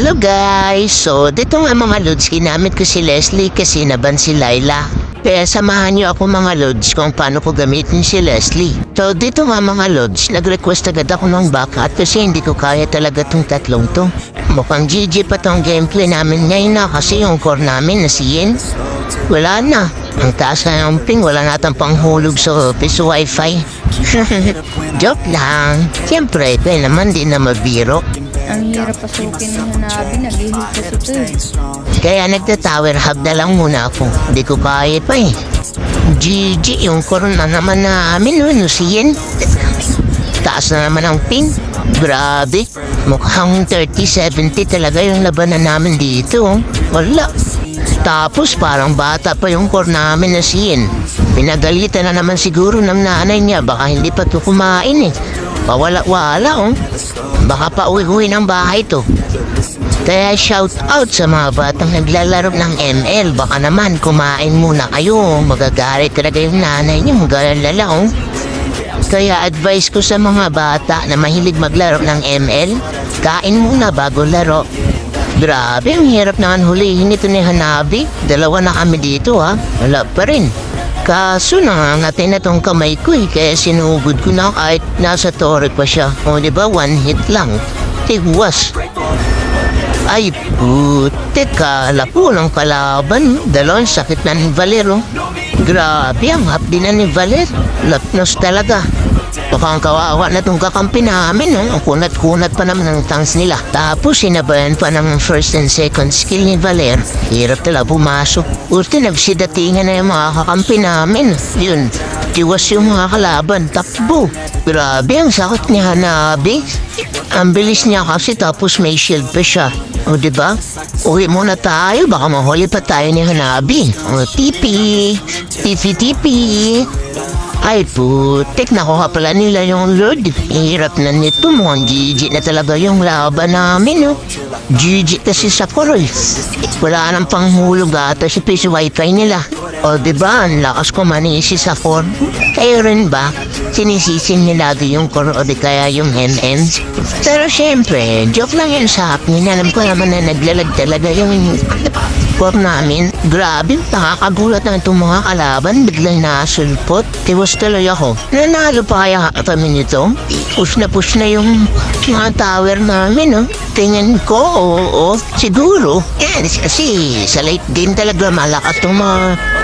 Hello guys! So, dito nga mga lods, ginamit ko si Leslie kasi naban si Laila. Kaya samahan niyo ako mga lods kung paano ko gamitin si Leslie. So, dito nga mga lods, nag-request agad ako ng backup kasi hindi ko kaya talaga tong tatlong to. Mukhang GG pa tong gameplay namin ngayon na kasi yung core namin nasiyin. Wala na. Ang taas na yung ping, wala natang panghulog sa office wifi. Joke lang. Siyempre, kaya naman di na mabiro. Ang hirap pasukin ng Hanabi, nag-ihil kasi ito eh. Kaya nagta-tower hub na lang muna ako. Hindi ko kaya pa eh. GG, yung corona naman namin, nusiyin. Taas na naman ang ping. Grabe. Mukhang 30-70 talaga yung labanan namin dito. Wala. Tapos parang bata pa yung core namin na siyin. Pinagalitan na naman siguro ng nanay niya. Baka hindi pa ito kumain eh. Pawala-wala oh. Baka pa uwi-uwi ng bahay to. Kaya shout out sa mga batang naglalaro ng ML. Baka naman kumain muna kayo. Magagalit talaga yung nanay niyo. Magalalala oh. Kaya advice ko sa mga bata na mahilig maglaro ng ML, kain muna bago laro. Grabe, ang hirap naman hulihin ito ni Hanabi. Dalawa na kami dito ha. Wala pa rin. Kaso nangangatin na tong kamay ko eh. Kaya sinugod ko na kahit nasa tore pa siya. O diba, one hit lang. Tigwas. Ay putik, kala po ng kalaban. Dalawang sakit na ni Valero. Grabe, ang hapdi na ni Valer. Lapnos talaga. Baka ang kawawa na itong kakampi namin, no? Ang kunat-kunat pa naman ang tanks nila. Tapos sinabayan pa ng first and second skill ni Valer. Hirap talaga pumasok. Ulti nagsidatingan na yung mga kakampi namin. Yun, tiwas yung mga kalaban. Takbo. Grabe, ang sakit ni Hanabi. Ang bilis niya kasi tapos may shield pa siya. O diba? Uwi muna tayo. Baka mahuli pa tayo ni Hanabi. O tipi. Tipi-tipi. Ay putik, nakuha pala nila yung load. Hirap na nito, mukhang GG na talaga yung laban namin, no? GG kasi sa koroy. Wala nang panghulog ata sa piso wifi nila. O diba, ang lakas ko manisi sa core. Kayo rin ba? Sinisisin niya lagi yung core o di kaya yung NN? Pero syempre, joke lang yan sa akin. Alam ko naman na naglalag talaga yung core namin. Grabe, nakakagulat na itong mga kalaban. Biglang nasulpot. Tiwas tuloy ako. Nanalo pa kaya kami nito? Push na yung mga tower namin, no? Tingin ko, oo, siguro. Yan, kasi sa late game talaga malakas itong mga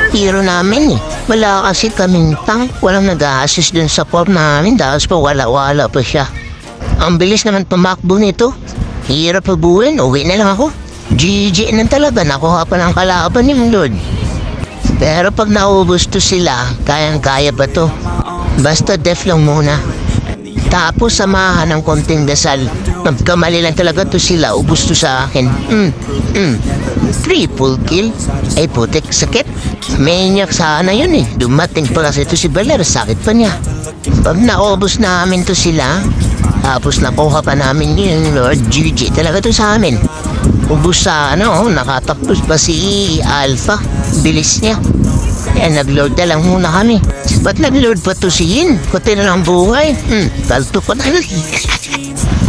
hero namin eh. Wala kasi kaming tank. Walang nag-a-assist dun sa core namin. Dahil pa wala pa siya. Ang bilis naman pumakbo nito. Hirap pabuhin. Uwi na lang ako. GG na talaga. Nakuha pa ng kalaban yung load. Pero pag naubos to sila, kayang-kaya ba to? Basta def lang muna. Tapos samahan ng konting dasal. Magkamali lang talaga to sila, ubos to sa akin. Triple kill. Ay putik, sakit. Maniac sana yun eh. Dumating pa kasi to si Valer, sakit pa niya. Pag naubos namin to sila, tapos nakuha pa namin yung Lord, GG talaga to sa amin. Ubus sa nakatapos pa si Alpha. Bilis niya. Kaya nag-load na lang muna kami. Ba't nag-load pa to si Yin? Kuti na lang buhay. Kalto pa na.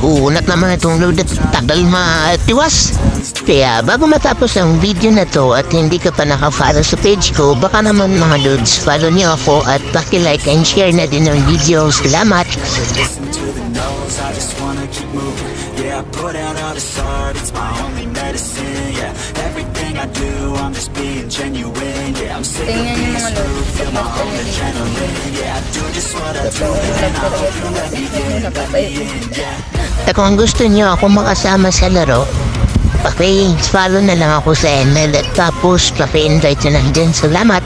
Kunat naman itong load at tagal matiwas. Kaya bago matapos ang video na to at hindi ka pa naka-follow sa page ko, baka naman mga loads, follow niyo ako at paki-like and share na din ang video. Salamat! I just wanna keep moving. Yeah, I put out all this art, it's my only medicine. Yeah, everything I do, I'm just being genuine. Yeah, I'm sick of being screwed, feel my own adrenaline. Yeah, I do just what I do, and I hope you let me in, let me in. Yeah. Kung gusto niyo ako makasama sa laro, paki-follow na lang ako sa ML at tapos paki-invite na lang din. Salamat!